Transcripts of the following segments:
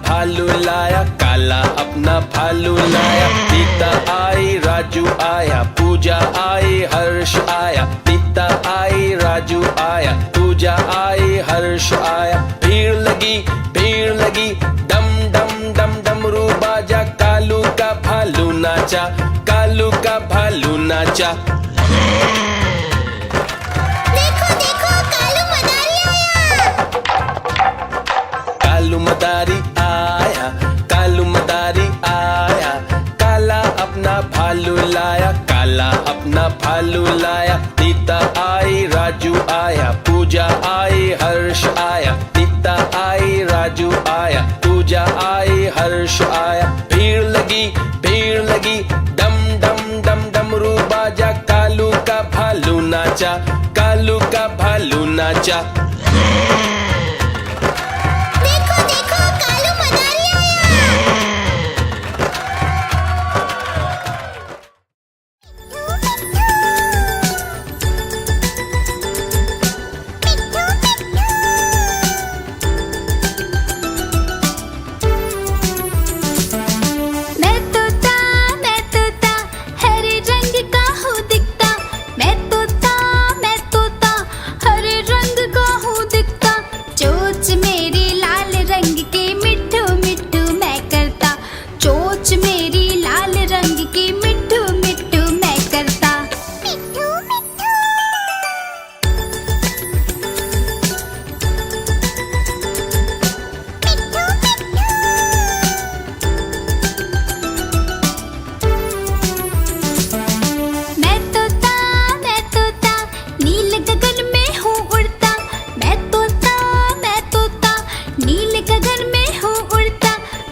भालू लाया, काला अपना भालू लाया। सीता आई, राजू आया, पूजा आई, हर्ष आया। सीता आई, राजू आया, पूजा आई, हर्ष आया। भीड़ लगी, डम डम डम डमरू बाजा। कालू का भालू नाचा, कालू का भालू नाचा। देखो देखो कालू मदारी आया। कालू मदारी आया, कालू मदारी आया। काला अपना भालू लाया, काला अपना भालू लाया। सीता आई, राजू आया, पूजा आई, हर्ष आया। सीता आई, राजू आया, पूजा आई, हर्ष आया। भीड़ लगी, डम डम डम डमरू बाजा। कालू का भालू नाचा, कालू का भालू नाचा। देखो देखो कालू मदारी आया। मैं तोता हरे रंग का हूँ दिखता। मैं तोता हरे रंग का हूँ दिखता। चोंच मेरी लाल रंग की मिट्ठू मिट्ठू मैं करता। चोंच मेरी लाल रंग की मिट्ठू मिट्ठू मैं करता। मिट्ठू मिट्ठू। मैं तोता नील गगन में हूँ उड़ता। मैं तोता नील गगन में हूँ उड़ता।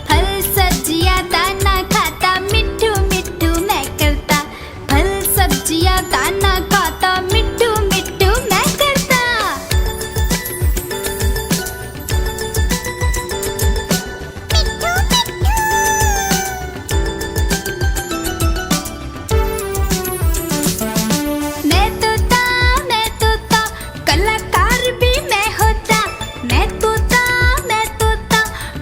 फल सब्जियाँ दाना खाता, मिट्ठू मिट्ठू मैं करता। फल सब्जियाँ दाना खाता, मिट्ठू मिट्ठू मैं करता। मैं तोता कलाकार भी मैं होता। मैं तोता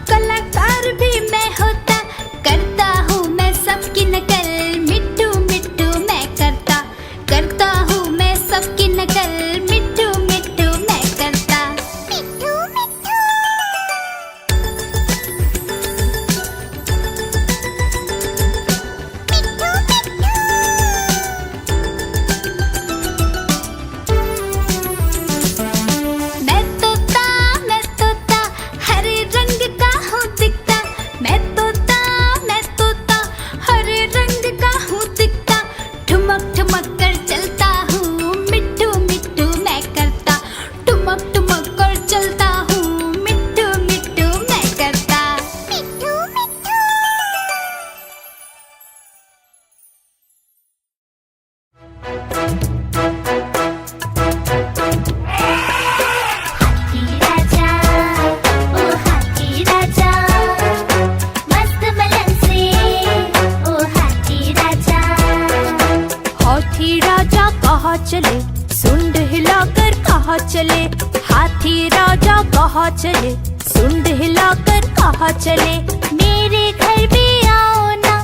कलाकार भी मैं होता। करता हूँ मैं सबकी नकल, मिट्ठू मिट्ठू मैं करता। करता हूँ मैं सबकी नकल, मिट्ठू मिट्ठू मैं करता। मिट्ठू मिट्ठू। मैं तोता हरे रंग का हूँ दिखता। मैं तोता हरे रंग का हूँ दिखता। ठुमक ठुमक कर चलता हूँ, मिट्ठू मिट्ठू मैं करता। ठुमक ठुमक कर चलता हूँ, मिट्ठू मिट्ठू मैं करता। मिट्ठू मिट्ठू। हाथी राजा, ओ हाथी राजा, मस्त मलन से, ओ हाथी राजा। हाथी राजा कहाँ चले, सुंड हिलाकर कहाँ चले। हाथी राजा कहाँ चले, सुंड हिलाकर कहाँ चले। मेरे घर भी आओ ना,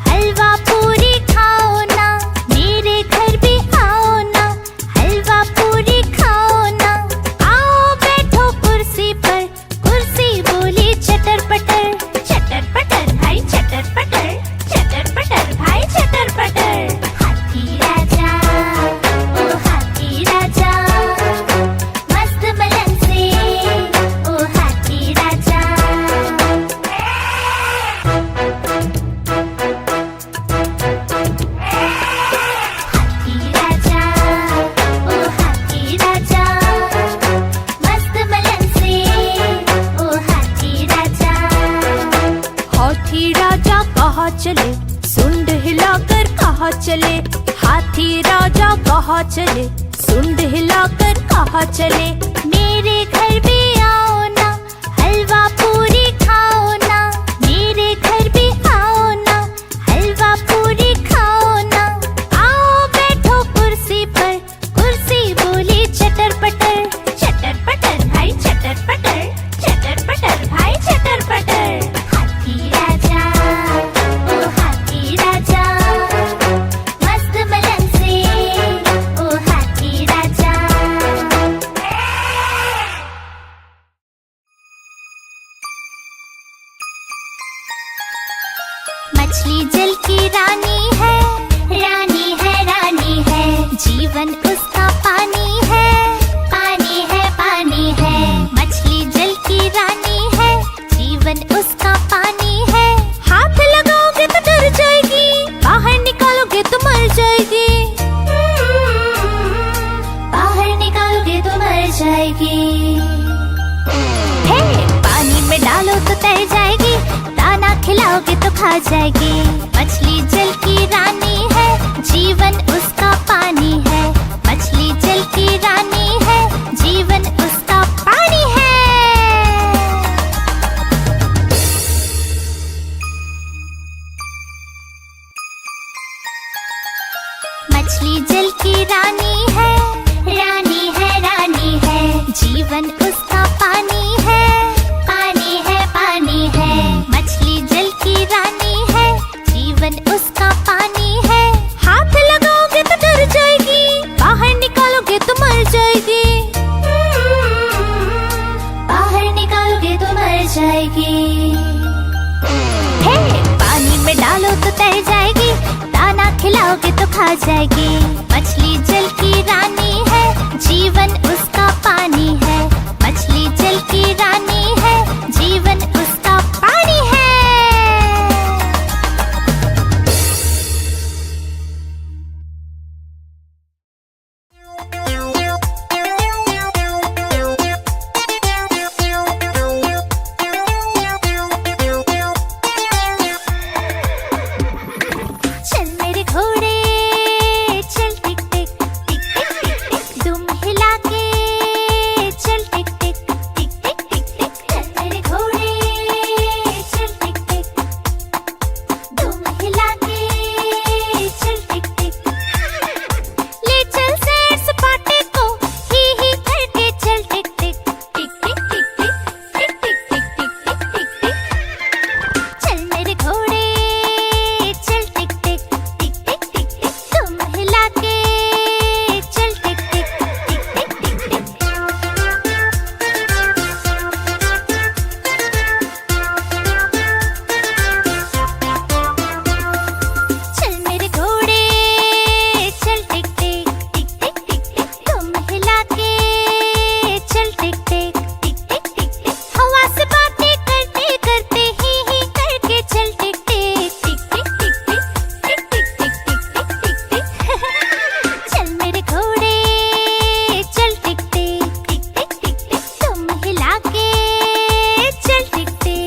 हलवा पूरी खाओ ना। मेरे घर भी आओ ना, हलवा पूरी खाओ ना। आओ बैठो कुर्सी पर, कुर्सी बोली चटर पटर भाई चटर पटर भाई चटर पटर। हाथी राजा, ओ हाथी राजा, मस्त मलन से, ओ हाथी राजा। चले, सुंड हिलाकर कहाँ चले। हाथी राजा कहाँ चले, सुंड हिलाकर कहाँ चले। मेरे घर भी आओ ना, हलवा पूरी खाओ ना। मेरे घर भी आओ ना, हलवा पूरी खाओ ना। आओ बैठो कुर्सी पर, कुर्सी बोली चटर पटर भाई चटर पटर भाई चटर पटर। मछली जल की रानी है, रानी है, रानी है। जीवन उसका पानी है, पानी है, पानी है। मछली जल की रानी है, जीवन उसका पानी है। हाथ लगाओगे तो डर जाएगी, बाहर निकालोगे तो मर जाएगी। बाहर निकालोगे तो मर जाएगी। हे, पानी में डालो तो तैर जाएगी, दाना खिलाओगे तो खा जाएगी। मछली जल की रानी है, जीवन उसका पानी है। मछली जल की रानी है, जीवन उसका पानी है। मछली जल की रानी है, रानी है, रानी है। जीवन उसका पानी है, पानी है, पानी है। मछली जल की रानी है, जीवन उसका पानी है। हाथ लगाओगे तो डर जाएगी, बाहर निकालोगे तो मर जाएगी। बाहर निकालोगे तो मर जाएगी। हे, पानी में डालो तो तैर जाएगी, दाना खिलाओगे तो खा जाएगी। मछली जल की रानी है, जीवन उसका पानी है। मछली जल की रानी है, जीवन उसका पानी है। चल मेरे घोड़े चल टिक टिक टिक टिक टिक टिक, दुम हिला के चल टिक टिक टिक टिक टिक टिक। चल मेरे घोड़े चल टिक टिक, दुम हिला के चल टिक टिक। ले चल सैर सपाटे को ही करके चल टिक टिक टिक टिक टिक टिक टिक टिक टिक टिक टिक टिक। चल मेरे घोड़े चल टिक टिक टिक टिक टिक टिक, तुम हिला के चल टिक टिक टिक टिक टिक टिक। चल मेरे घोड़े चल टिक टिक टिक टिक टिक टिक, तुम हिला के चल टिक टिक टिक टिक टिक टिक। हवा से बातें करते करते ही करके चल टिक टिक टिक टिक टिक टिक टिक टिक टिक टिक टिक टिक टिक। चल मेरे घोड़े चल टिक टिक टिक टिक टिक टिक, तुम हिला के चल टिक टिक।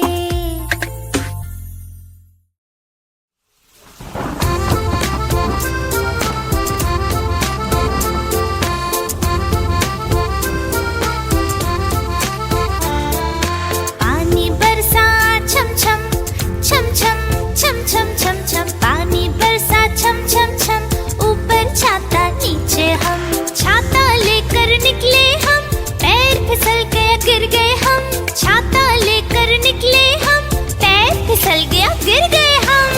पानी बरसा छम छम छम छम छम छम छम छम। पानी बरसा छम छम छम, ऊपर छाता नीचे हम। छाता लेकर निकले हम, पैर फिसल गया गिर गए हम। छाता लेकर निकले हम, पैर फिसल गया गिर गए हम।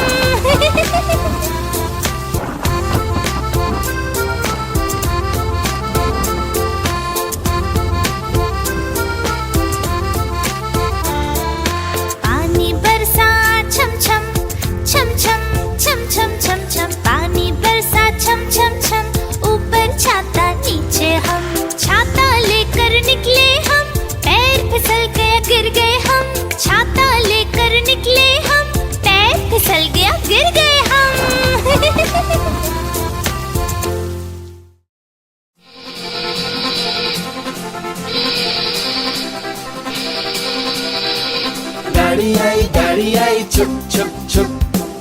पानी बरसा छम छम छम छम छम छम छम छम। पानी बरसा छम छम छम, ऊपर छाता नीचे हम। छाता लेकर निकले हम, पैर फिसल गया गिर गए हम। छाता लेकर निकले हम, पैर फिसल गया गिर गए हम। गाड़ी आई छुप छुप छुप,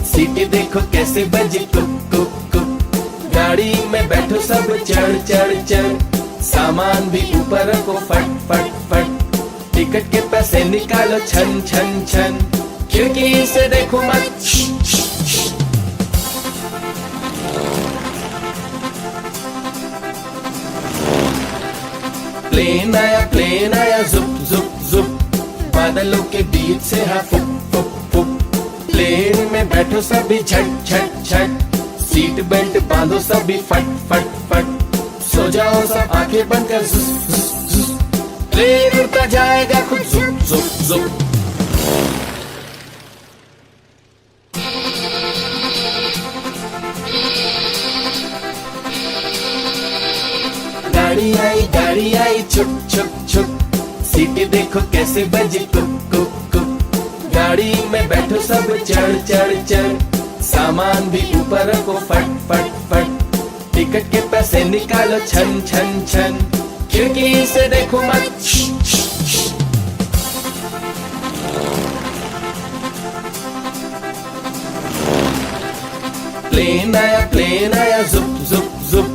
सीटी देखो कैसे बजी कुक कुक कुक। गाड़ी में बैठो सब चढ़ चढ़ चढ़, सामान भी ऊपर रखो फट फट फट। टिकट के पैसे निकालो छन छन छन, खिड़की से देखो मत। प्लेन आया जुप जुप जुप, बादलों के बीच से हाँ फुक फुक फुक। प्लेन में बैठो सभी झट झट झट, सीट बेल्ट बांधो सभी फट फट फट। सो जाओ सब आंखें बंद कर, जुस जुस जुस। प्लेन उड़ता जाएगा खुद जुप जुप जुप। देखो कैसे बजे कुक कुक कुक। गाड़ी में बैठो सब चढ़ चढ़ चढ़, सामान भी ऊपर रखो फट फट फट। टिकट के पैसे निकालो छन छन छन, खिड़की से देखो मत। प्लेन आया जुप जुप जुप,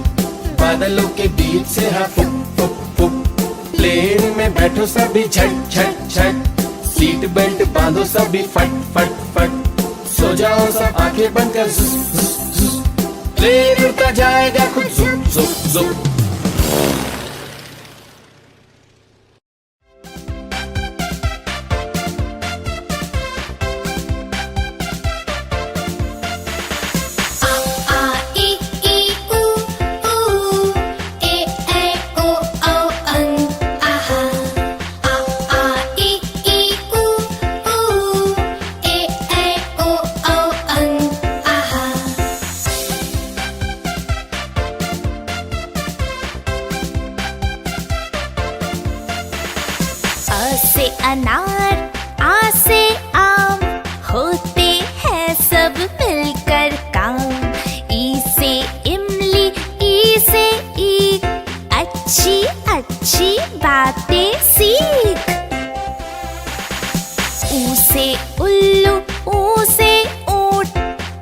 बादलों के बीच से हाँ फुक फुक फुक। प्लेन में बैठो सभी झट झट झट, सीट बेल्ट बांधो सभी फट फट फट। सो जाओ सब आंखें बंद कर, जुस जुस जुस। प्लेन उड़ता जाएगा खुद जुप जुप जुप। से अनार, आ से आम, होते हैं सब मिलकर काम। ई से इमली, ई से ईख, अच्छी अच्छी बातें सीख। ऊ से उल्लू, ऊ से ऊंट,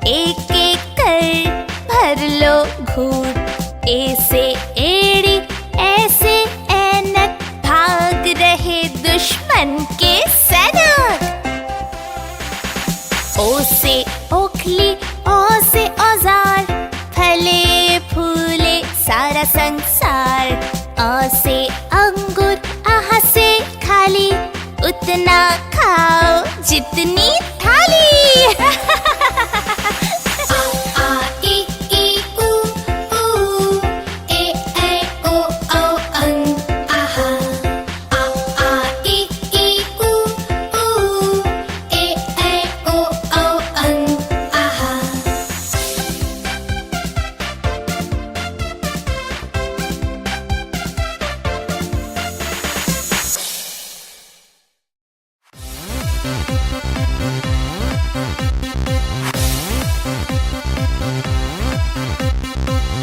एक एक कर भर लो घूंट। ए से एड़ी, ऐसे ऐनक, भाग रहे दुश्मन के सैनिक। ओ से ओखली, ओ से औजार, फले फूले सारा संसार। आ से अंगूर, आह से खाली, उतना खाओ जितनी थाली।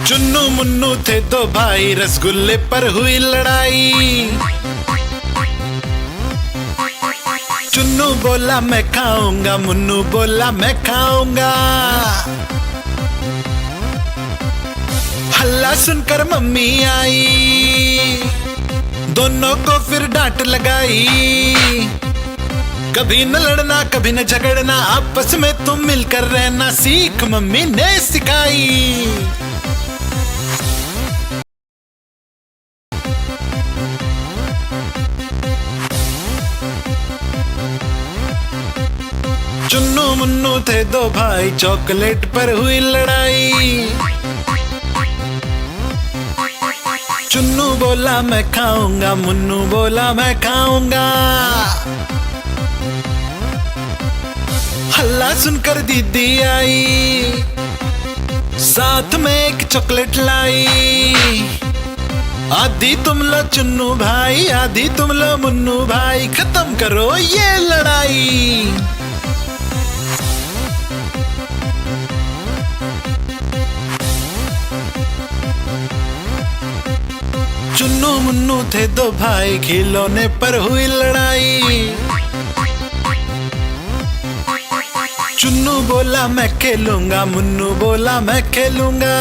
चुन्नू मुन्नू थे दो भाई, रसगुल्ले पर हुई लड़ाई। चुन्नू बोला मैं खाऊंगा, मुन्नू बोला मैं खाऊंगा। हल्ला सुनकर मम्मी आई, दोनों को फिर डांट लगाई। कभी न लड़ना कभी न झगड़ना, आपस में तुम मिलकर रहना सीख मम्मी ने सिखाई। चुन्नू मुन्नू थे दो भाई, चॉकलेट पर हुई लड़ाई। चुन्नू बोला मैं खाऊंगा, मुन्नू बोला मैं खाऊंगा। हल्ला सुनकर दीदी आई, साथ में एक चॉकलेट लाई। आधी तुम लो चुन्नू भाई, आधी तुम लो मुन्नू भाई, खत्म करो ये लड़ाई। चुन्नू मुन्नू थे दो भाई, खिलौने पर हुई लड़ाई। चुन्नू बोला मैं खेलूंगा, मुन्नू बोला मैं खेलूंगा।